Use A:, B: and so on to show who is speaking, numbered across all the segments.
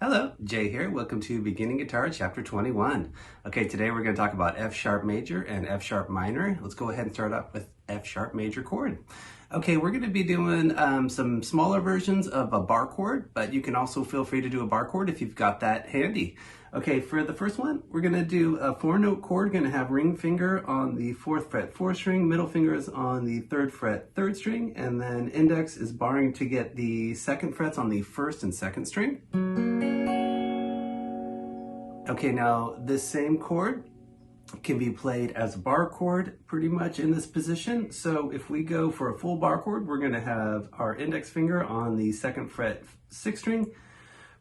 A: Hello, Jay here. Welcome to Beginning Guitar Chapter 21. Okay, today we're going to talk about F sharp major and F sharp minor. Let's go ahead and start off with F sharp major chord. Okay, we're going to be doing some smaller versions of a bar chord, but you can also feel free to do a bar chord if you've got that handy. Okay, for the first one, we're going to do a 4-note chord. Going to have ring finger on the 4th fret 4th string, middle finger is on the 3rd fret 3rd string, and then index is barring to get the 2nd frets on the 1st and 2nd string. Okay, now this same chord can be played as a bar chord pretty much in this position. So if we go for a full bar chord, we're going to have our index finger on the 2nd fret 6th string,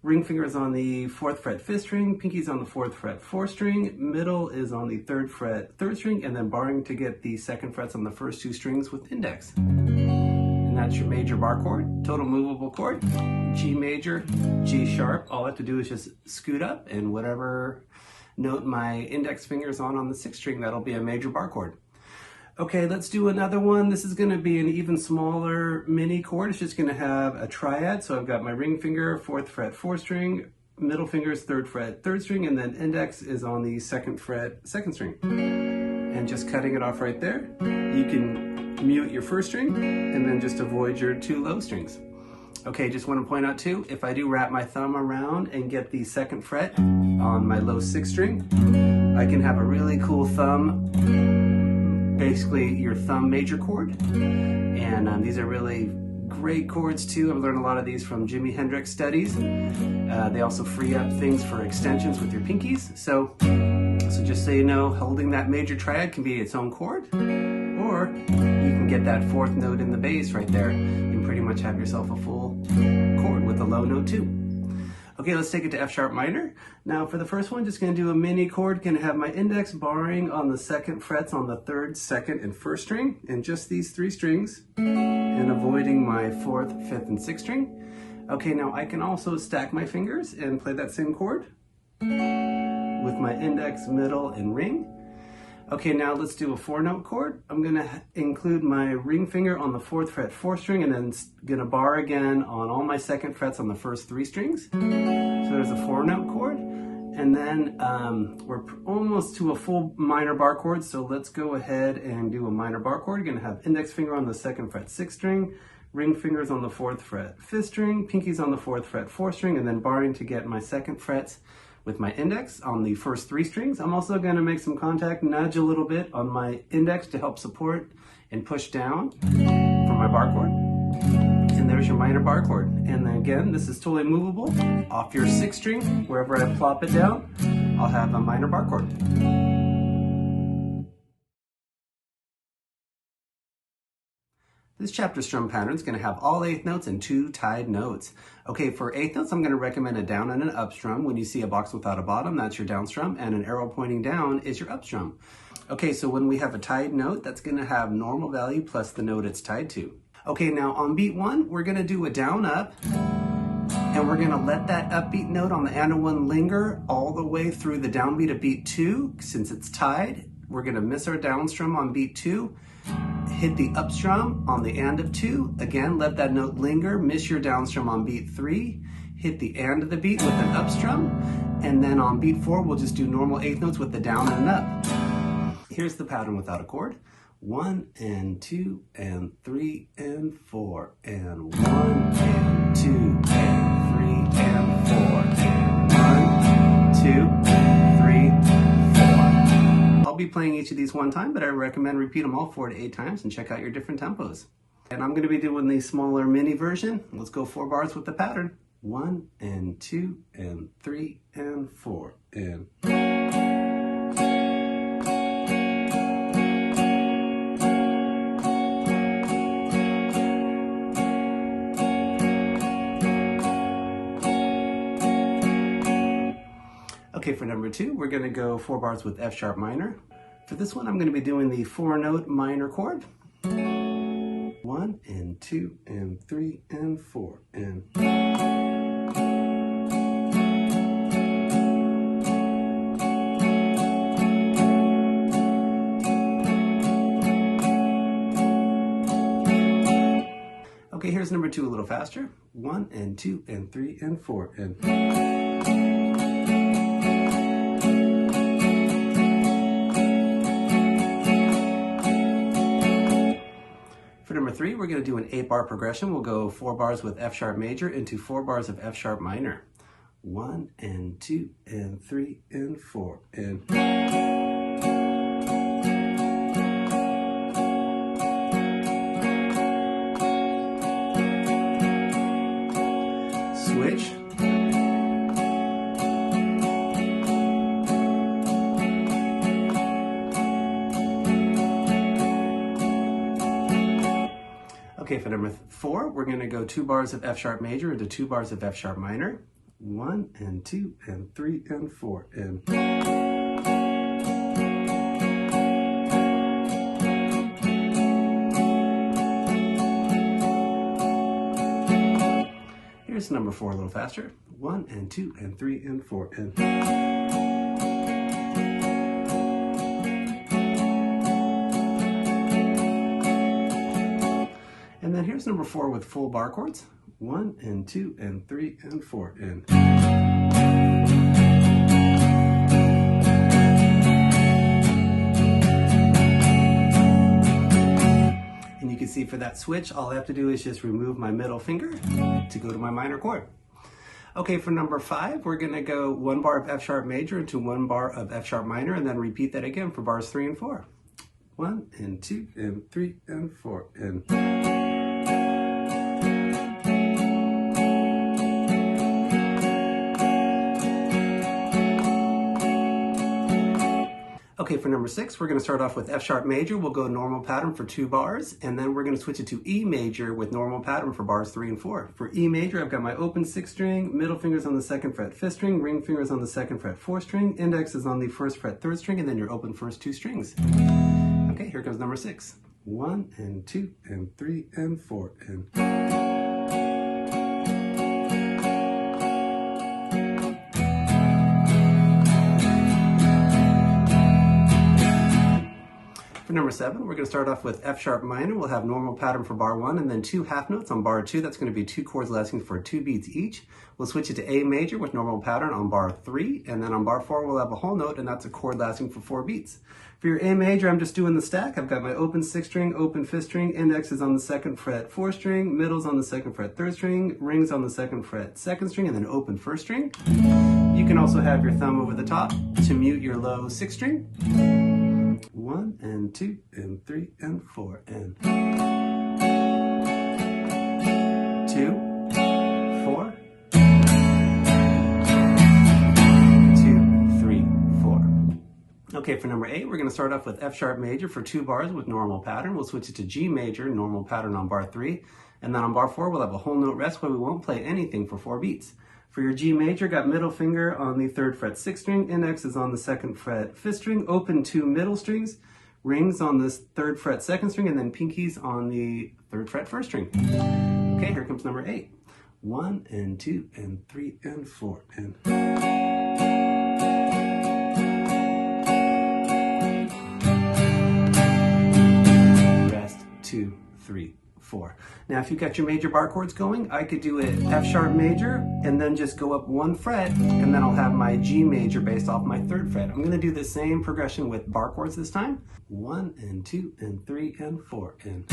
A: ring finger is on the 4th fret 5th string, pinky's on the 4th fret 4th string, middle is on the 3rd fret 3rd string, and then barring to get the 2nd frets on the first 2 strings with index. And that's your major bar chord, total movable chord, G major, G sharp. All I have to do is just scoot up, and whatever note my index finger is on the 6th string, that'll be a major bar chord. Okay, let's do another one. This is going to be an even smaller mini chord. It's just going to have a triad. So I've got my ring finger, 4th fret 4th string, middle finger is 3rd fret 3rd string, and then index is on the 2nd fret 2nd string. And just cutting it off right there, you can mute your 1st string and then just avoid your 2 low strings. Okay, just want to point out too, if I do wrap my thumb around and get the 2nd fret on my low 6th string, I can have a really cool thumb, basically your thumb major chord. And these are really great chords too. I've learned a lot of these from Jimi Hendrix studies. They also free up things for extensions with your pinkies. So just so you know, holding that major triad can be its own chord, or you can get that 4th note in the bass right there and pretty much have yourself a full chord with a low note too. Okay, let's take it to F sharp minor. Now for the first one, just going to do a mini chord. Going to have my index barring on the 2nd frets on the 3rd, 2nd, and 1st string, and just these 3 strings, and avoiding my 4th, 5th, and 6th string. Okay, now I can also stack my fingers and play that same chord with my index, middle, and ring. Okay, now let's do a 4-note chord. I'm going to include my ring finger on the 4th fret 4th string, and then going to bar again on all my 2nd frets on the first 3 strings. So there's a 4-note chord. And then we're almost to a full minor bar chord, so let's go ahead and do a minor bar chord. You're going to have index finger on the 2nd fret 6th string, ring fingers on the 4th fret 5th string, pinkies on the 4th fret 4th string, and then barring to get my 2nd frets with my index on the first 3 strings. I'm also going to make some contact, nudge a little bit on my index to help support and push down for my bar chord. And there's your minor bar chord. And then again, this is totally movable. Off your 6th string, wherever I plop it down, I'll have a minor bar chord. This chapter strum pattern is going to have all 8th notes and 2 tied notes. Okay, for 8th notes, I'm going to recommend a down and an up strum. When you see a box without a bottom, that's your down strum, and an arrow pointing down is your up strum. Okay, so when we have a tied note, that's going to have normal value plus the note it's tied to. Okay, now on beat 1, we're going to do a down up, and we're going to let that upbeat note on the and 1 linger all the way through the downbeat of beat 2. Since it's tied, we're going to miss our down strum on beat 2. Hit the up strum on the and of 2. Again, let that note linger. Miss your down strum on beat 3. Hit the and of the beat with an up strum. And then on beat 4, we'll just do normal 8th notes with the down and an up. Here's the pattern without a chord. 1 and 2 and 3 and 4. And 1 and 2 and 3 and 4. And 1, 2, 3, 4. I'll be playing each of these one time, but I recommend repeat them all 4 to 8 times and check out your different tempos. And I'm going to be doing the smaller mini version. Let's go 4 bars with the pattern. 1 and 2 and 3 and 4 and... Okay, for number 2, we're going to go 4 bars with F sharp minor. For this one, I'm going to be doing the 4-note minor chord. 1 and 2 and 3 and 4 and... Okay, here's number 2 a little faster. 1 and 2 and 3 and 4 and... For number 3, we're going to do an 8-bar progression. We'll go 4 bars with F sharp major into 4 bars of F sharp minor. 1 and 2 and 3 and 4 and switch. Okay, for number 4, we're going to go 2 bars of F sharp major into 2 bars of F sharp minor. 1 and 2 and 3 and 4 and here's number 4 a little faster. 1 and 2 and 3 and 4 and then here's number 4 with full bar chords. 1 and 2 and 3 and 4 and you can see for that switch, all I have to do is just remove my middle finger to go to my minor chord. Okay, for number 5, we're going to go 1 bar of F sharp major into 1 bar of F sharp minor, and then repeat that again for bars 3 and 4. 1 and 2 and 3 and 4 and okay, for number 6, we're going to start off with F sharp major. We'll go normal pattern for 2 bars, and then we're going to switch it to E major with normal pattern for bars 3 and 4. For E major, I've got my open 6th string, middle fingers on the 2nd fret 5th string, ring fingers on the 2nd fret 4th string, index is on the 1st fret 3rd string, and then your open first 2 strings. Okay, here comes number 6. 1 and 2 and 3 and 4 and for number 7, we're going to start off with F sharp minor. We'll have normal pattern for bar 1 and then 2 half notes on bar 2. That's going to be 2 chords lasting for 2 beats each. We'll switch it to A major with normal pattern on bar 3, and then on bar 4 we'll have a whole note, and that's a chord lasting for 4 beats. For your A major, I'm just doing the stack. I've got my open 6th string, open 5th string, index is on the 2nd fret 4th string, middle's on the 2nd fret 3rd string, rings on the 2nd fret 2nd string, and then open 1st string. You can also have your thumb over the top to mute your low 6th string. 1 and 2 and 3 and 4 and 2, 4, 2, 3, 4. Okay, for number 8, we're going to start off with F sharp major for 2 bars with normal pattern. We'll switch it to G major, normal pattern on bar 3, and then on bar 4 we'll have a whole note rest where we won't play anything for 4 beats. For your G major, got middle finger on the 3rd fret 6th string, index is on the 2nd fret 5th string, open 2 middle strings, rings on this 3rd fret 2nd string, and then pinkies on the 3rd fret 1st string. Okay, here comes number 8. 1 and 2 and 3 and 4 and rest 2, 3, 4. Now, if you've got your major bar chords going, I could do it F sharp major and then just go up 1 fret, and then I'll have my G major based off my 3rd fret. I'm going to do the same progression with bar chords this time. 1 and 2 and 3 and 4 and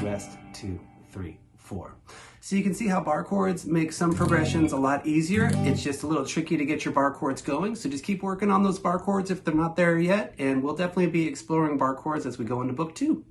A: rest 2, 3, 4. So you can see how bar chords make some progressions a lot easier. It's just a little tricky to get your bar chords going. So just keep working on those bar chords if they're not there yet. And we'll definitely be exploring bar chords as we go into book 2.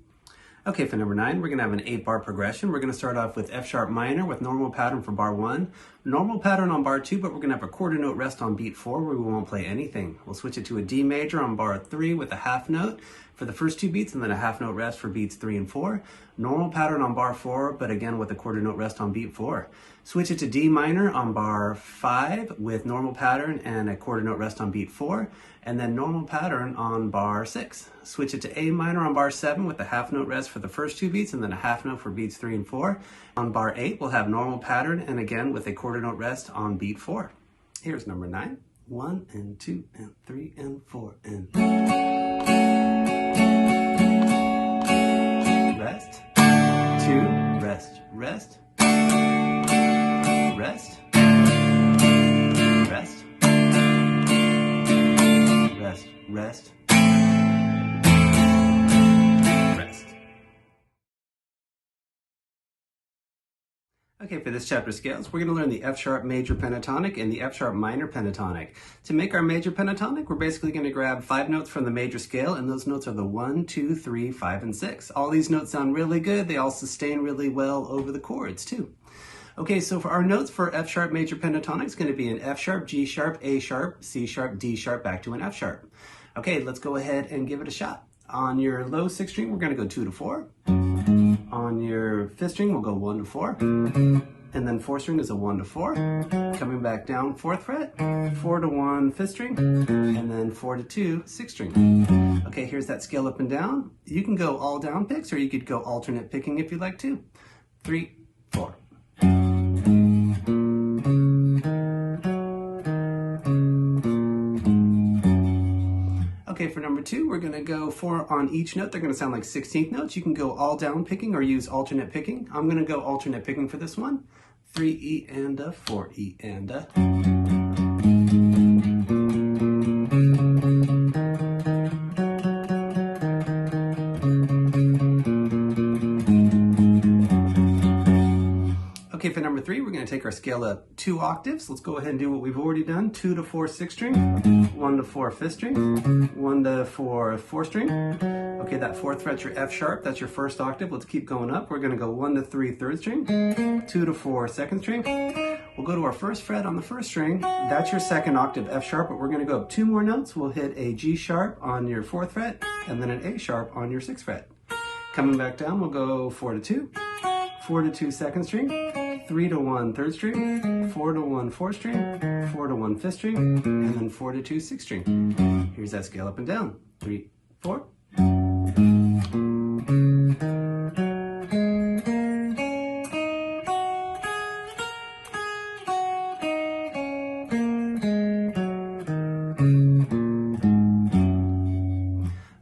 A: Okay, for number 9, we're going to have an 8-bar progression. We're going to start off with F sharp minor with normal pattern for bar 1, normal pattern on bar 2, but we're going to have a quarter note rest on beat 4 where we won't play anything. We'll switch it to a D major on bar 3 with a half note for the first 2 beats, and then a half note rest for beats 3 and 4. Normal pattern on bar 4, but again with a quarter note rest on beat 4. Switch it to D minor on bar 5 with normal pattern and a quarter note rest on beat 4, and then normal pattern on bar 6. Switch it to A minor on bar 7 with a half note rest for the first 2 beats, and then a half note for beats 3 and 4. On bar 8, we'll have normal pattern, and again with a quarter note rest on beat 4. Here's number 9. 1 and 2 and 3 and 4 and rest, 2, rest, rest, rest, rest, Okay, for this chapter scales, we're going to learn the F sharp major pentatonic and the F sharp minor pentatonic. To make our major pentatonic, we're basically going to grab 5 notes from the major scale, and those notes are the 1, 2, 3, 5, and 6. All these notes sound really good. They all sustain really well over the chords too. Okay, so for our notes for F sharp major pentatonic, it's going to be an F sharp, G sharp, A sharp, C sharp, D sharp, back to an F sharp. Okay, let's go ahead and give it a shot. On your low 6th string, we're going to go 2 to 4. On your 5th string, we'll go 1 to 4. And then 4th string is a 1 to 4. Coming back down, 4th fret, 4 to 1, 5th string, and then 4 to 2, 6th string. Okay, here's that scale up and down. You can go all down picks, or you could go alternate picking if you'd like to. 3, 4. Okay, for number 2, we're going to go 4 on each note. They're going to sound like 16th notes. You can go all down picking or use alternate picking. I'm going to go alternate picking for this one. 3 E and a, 4 E and a. Okay, for number 3, we're going to take our scale up 2 octaves. Let's go ahead and do what we've already done. 2 to 4, 6th string, 1 to 4, 5th string, 1 to 4, 4th string. Okay, that 4th fret's your F sharp. That's your first octave. Let's keep going up. We're going to go 1 to 3, 3rd string, 2 to 4, 2nd string. We'll go to our 1st fret on the 1st string. That's your 2nd octave F sharp, but we're going to go up 2 more notes. We'll hit a G sharp on your 4th fret, and then an A sharp on your 6th fret. Coming back down, we'll go 4 to 2, 4 to 2, 2nd string, 3 to 1, 3rd string, 4 to 1, 4th string, 4 to 1, 5th string, and then 4 to 2, 6th string. Here's that scale up and down. 3, 4.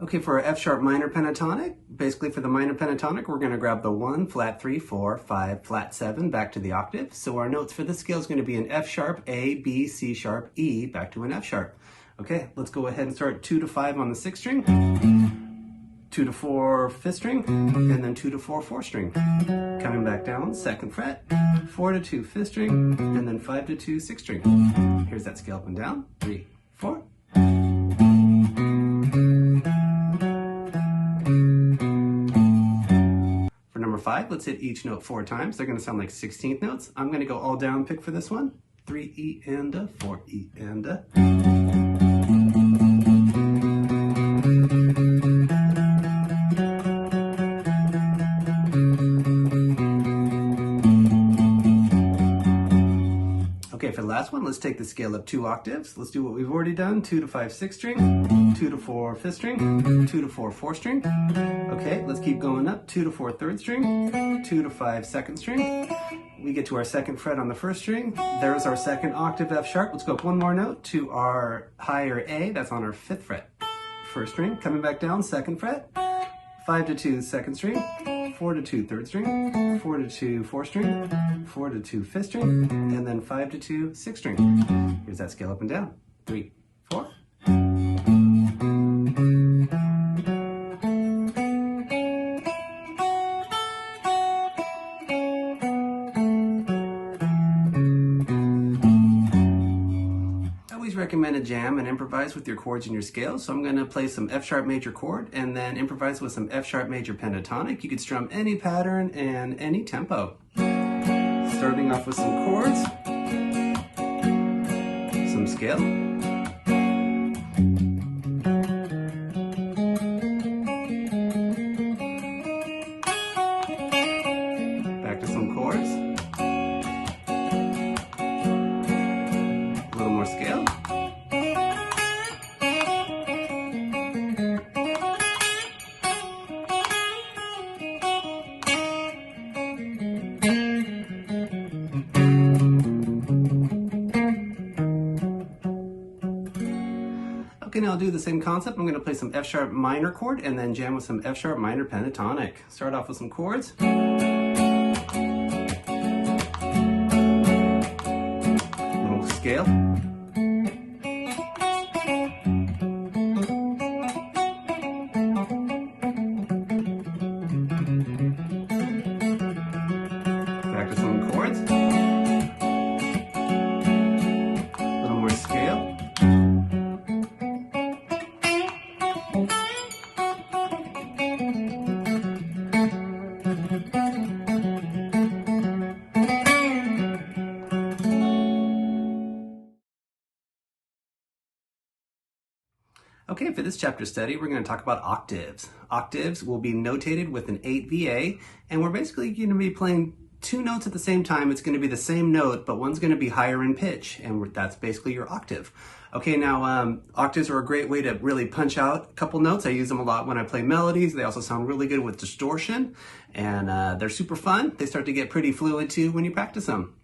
A: Okay, for our F sharp minor pentatonic, basically for the minor pentatonic, we're going to grab the 1, flat 3, 4, 5, flat 7, back to the octave. So our notes for this scale is going to be an F sharp, A, B, C sharp, E, back to an F sharp. Okay, let's go ahead and start 2 to 5 on the 6th string, 2 to 4, 5th string, and then 2 to 4, 4th string. Coming back down, 2nd fret, 4 to 2, 5th string, and then 5 to 2, 6th string. Here's that scale up and down. 3, 4. For number 5, let's hit each note 4 times. They're going to sound like 16th notes. I'm going to go all down pick for this one. 3 E and a, 4 E and a. Okay, for the last one, let's take the scale up 2 octaves. Let's do what we've already done. 2 to 5, 6th string, 2 to 4, 5th string, 2 to 4, 4th string. Okay, let's keep going up. 2 to 4, 3rd string, 2 to 5, 2nd string. We get to our 2nd fret on the 1st string. There's our 2nd octave F sharp. Let's go up 1 more note to our higher A. That's on our 5th fret. 1st string, coming back down, 2nd fret. 5 to 2, 2nd string, 4 to 2, 3rd string, 4 to 2, 4th string, 4 to 2, 5th string, and then 5 to 2, 6th string. Here's that scale up and down. 3, 4. Recommend to jam and improvise with your chords and your scales. So I'm going to play some F sharp major chord and then improvise with some F sharp major pentatonic. You could strum any pattern and any tempo. Starting off with some chords, some scale, back to some chords, a little more scale. Okay, now I'll do the same concept. I'm going to play some F sharp minor chord and then jam with some F sharp minor pentatonic. Start off with some chords. Little scale. Back to some chords. Okay, for this chapter study, we're going to talk about octaves. Octaves will be notated with an 8 VA, and we're basically going to be playing two notes at the same time. It's going to be the same note, but one's going to be higher in pitch, and that's basically your octave. Okay, now octaves are a great way to really punch out a couple notes. I use them a lot when I play melodies. They also sound really good with distortion, and they're super fun. They start to get pretty fluid too when you practice them.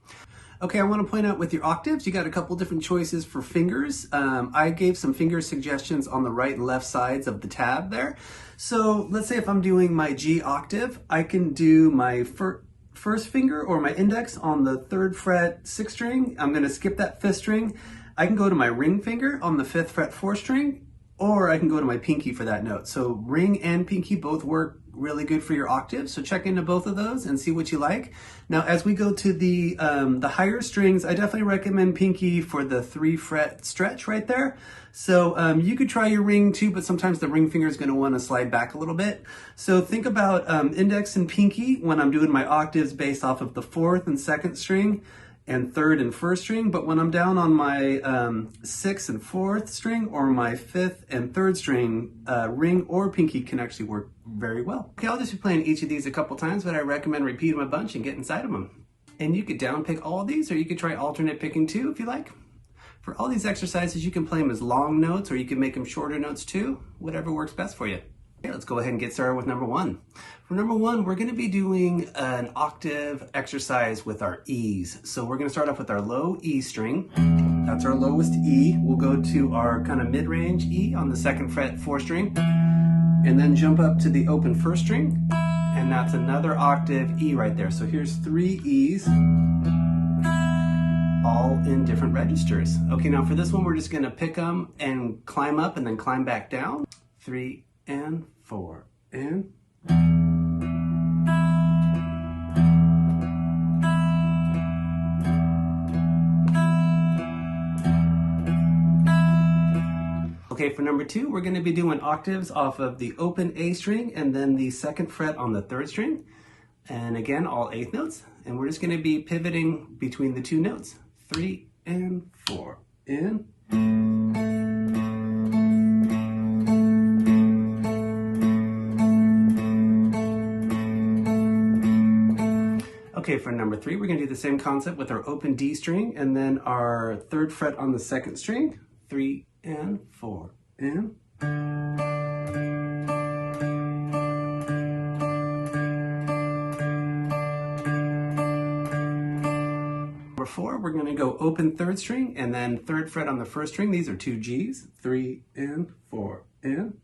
A: Okay, I want to point out with your octaves, you got a couple different choices for fingers. I gave some finger suggestions on the right and left sides of the tab there. So let's say if I'm doing my G octave, I can do my first finger or my index on the 3rd fret 6th string. I'm going to skip that 5th string. I can go to my ring finger on the 5th fret 4th string, or I can go to my pinky for that note. So ring and pinky both work really good for your octaves. So check into both of those and see what you like. Now, as we go to the higher strings, I definitely recommend pinky for the 3 fret stretch right there. So you could try your ring too, but sometimes the ring finger is going to want to slide back a little bit. So think about index and pinky when I'm doing my octaves based off of the 4th and 2nd string and 3rd and 1st string, but when I'm down on my 6th and 4th string or my 5th and 3rd string, ring or pinky can actually work very well. Okay, I'll just be playing each of these a couple times, but I recommend repeat them a bunch and get inside of them. And you could down pick all of these, or you could try alternate picking too if you like. For all these exercises, you can play them as long notes, or you can make them shorter notes too, whatever works best for you. Okay, let's go ahead and get started with number 1. For number 1, we're going to be doing an octave exercise with our E's. So we're going to start off with our low E string. That's our lowest E. We'll go to our kind of mid-range E on the 2nd fret 4th string, and then jump up to the open 1st string, and that's another octave E right there. So here's 3 E's, all in different registers. Okay, now for this one, we're just going to pick them and climb up and then climb back down. 3 and 4 and okay, for number 2, we're going to be doing octaves off of the open A string and then the 2nd fret on the 3rd string. And again, all 8th notes. And we're just going to be pivoting between the 2 notes. 3 and 4 and okay, for number 3, we're going to do the same concept with our open D string and then our 3rd fret on the 2nd string. 3 and 4 and number 4, we're going to go open 3rd string and then 3rd fret on the 1st string. These are 2 G's. 3 and 4 and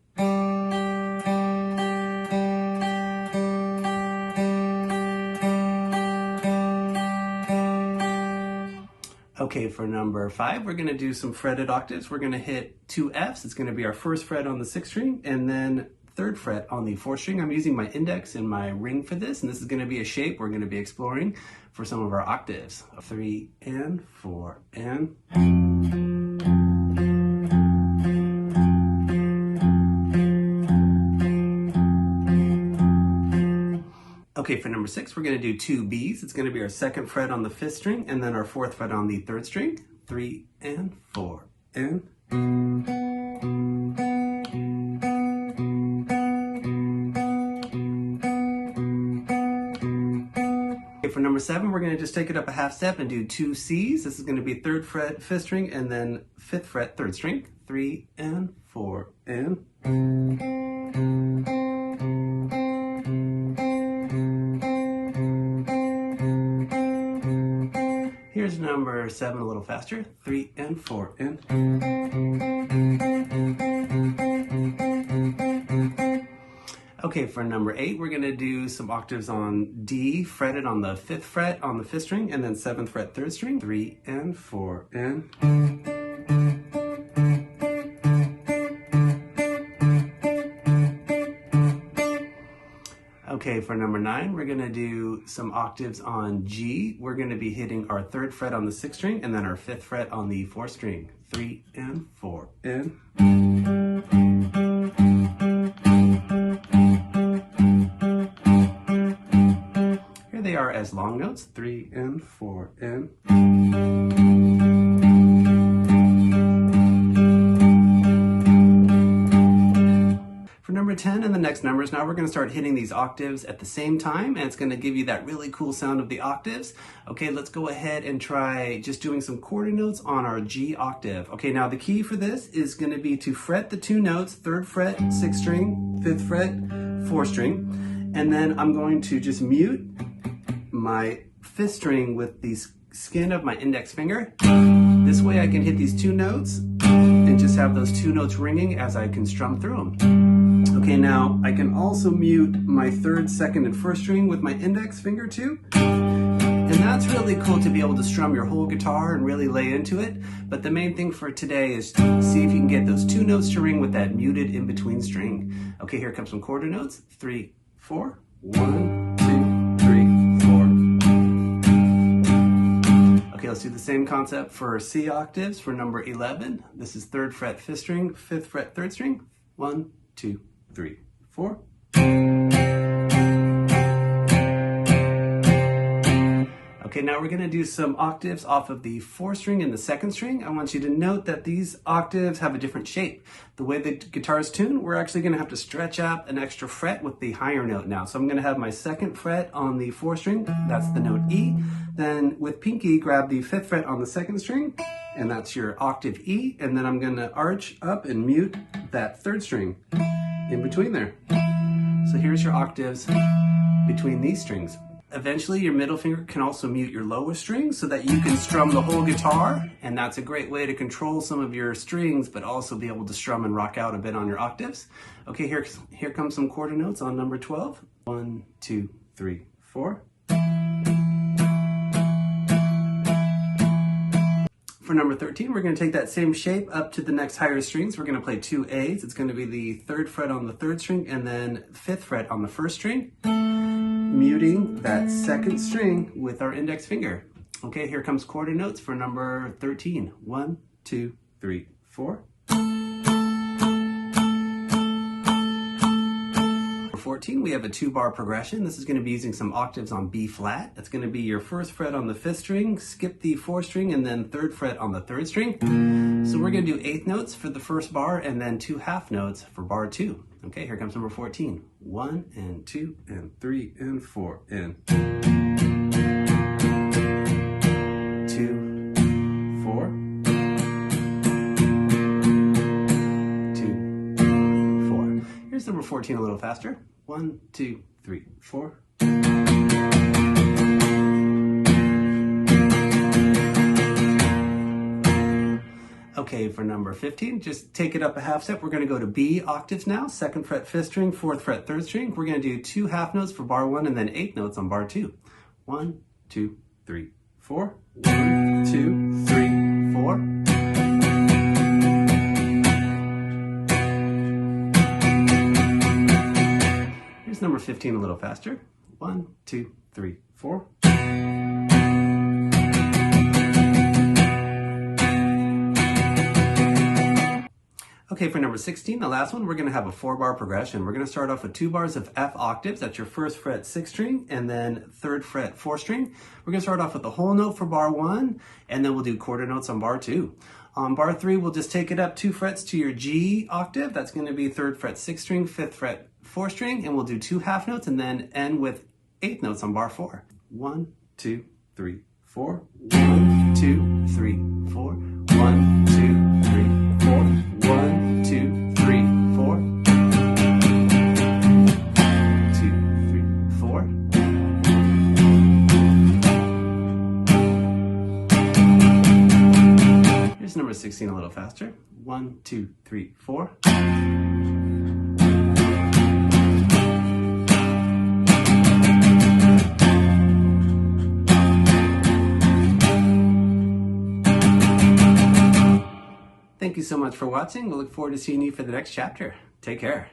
A: okay, for number 5, we're going to do some fretted octaves. We're going to hit 2 F's. It's going to be our 1st fret on the 6th string and then 3rd fret on the 4th string. I'm using my index and my ring for this, and this is going to be a shape we're going to be exploring for some of our octaves. 3 and 4 and okay, for number 6, we're going to do 2 B's. It's going to be our 2nd fret on the 5th string and then our 4th fret on the 3rd string. 3 and 4 and okay, for number 7, we're going to just take it up a half step and do 2 C's. This is going to be 3rd fret 5th string and then 5th fret 3rd string. 3 and 4 and here's number 7 a little faster. 3 and 4 and okay, for number 8, we're going to do some octaves on D, fretted on the 5th fret on the 5th string, and then 7th fret 3rd string. 3 and 4 and okay, for number 9, we're going to do some octaves on G. We're going to be hitting our 3rd fret on the 6th string and then our 5th fret on the 4th string. 3 and 4 and here they are as long notes. 3 and 4 and 10 and the next numbers. Now we're going to start hitting these octaves at the same time, and it's going to give you that really cool sound of the octaves. Okay, let's go ahead and try just doing some quarter notes on our G octave. Okay, now the key for this is going to be to fret the two notes, 3rd fret, 6th string, 5th fret, 4th string, and then I'm going to just mute my 5th string with the skin of my index finger. This way I can hit these two notes and just have those two notes ringing as I can strum through them. Okay, now I can also mute my 3rd, 2nd, and 1st string with my index finger too. And that's really cool to be able to strum your whole guitar and really lay into it. But the main thing for today is to see if you can get those two notes to ring with that muted in-between string. Okay, here comes some quarter notes. 3, 4. 1, 2, 3, 4. Okay, let's do the same concept for C octaves for number 11. This is 3rd fret, 5th string, 5th fret, 3rd string. 1, 2, 3, 4. Okay, now we're going to do some octaves off of the 4th string and the 2nd string. I want you to note that these octaves have a different shape. The way the guitar is tuned, we're actually going to have to stretch out an extra fret with the higher note now. So I'm going to have my 2nd fret on the 4th string, that's the note E. Then with pinky, grab the 5th fret on the 2nd string, and that's your octave E. And then I'm going to arch up and mute that 3rd string in between there. So here's your octaves between these strings. Eventually, your middle finger can also mute your lowest string so that you can strum the whole guitar, and that's a great way to control some of your strings, but also be able to strum and rock out a bit on your octaves. Okay, here comes some quarter notes on number 12. 1, 2, 3, 4. For number 13, we're going to take that same shape up to the next higher strings. We're going to play 2 A's. It's going to be the 3rd fret on the 3rd string and then 5th fret on the 1st string, muting that 2nd string with our index finger. Okay, here comes quarter notes for number 13. 1, 2, 3, 4. For 14, we have a 2-bar progression. This is going to be using some octaves on B flat. That's going to be your 1st fret on the 5th string, skip the 4th string, and then 3rd fret on the 3rd string. So we're going to do 8th notes for the first bar and then 2 half notes for bar 2. Okay, here comes number 14. 1 and 2 and 3 and 4 and 2, 4, 2, 4. Here's number 14 a little faster. 1, 2, 3, 4. Okay, for number 15, just take it up a half step. We're going to go to B octaves now. 2nd fret, 5th string, 4th fret, 3rd string. We're going to do 2 half notes for bar 1 and then 8 notes on bar 2. 1, 2, 3, 4. 1, 2, 3, 4. Here's number 15 a little faster. 1, 2, 3, 4. Okay, for number 16, the last one, we're going to have a 4-bar progression. We're going to start off with 2 bars of F octaves. That's your 1st fret, 6th string, and then 3rd fret, 4th string. We're going to start off with the whole note for bar 1, and then we'll do quarter notes on bar 2. On bar 3, we'll just take it up 2 frets to your G octave. That's going to be 3rd fret, 6th string, 5th fret, 4th string, and we'll do 2 half notes and then end with 8th notes on bar 4. 1, 2, 3, 4. 1, 2, 3, 4. 1, 2, 3, 4. 1, 2, 3, 4. 2, 3, 4. Here's number 16 a little faster. 1, 2, 3, 4. Thank you so much for watching. We'll look forward to seeing you for the next chapter. Take care.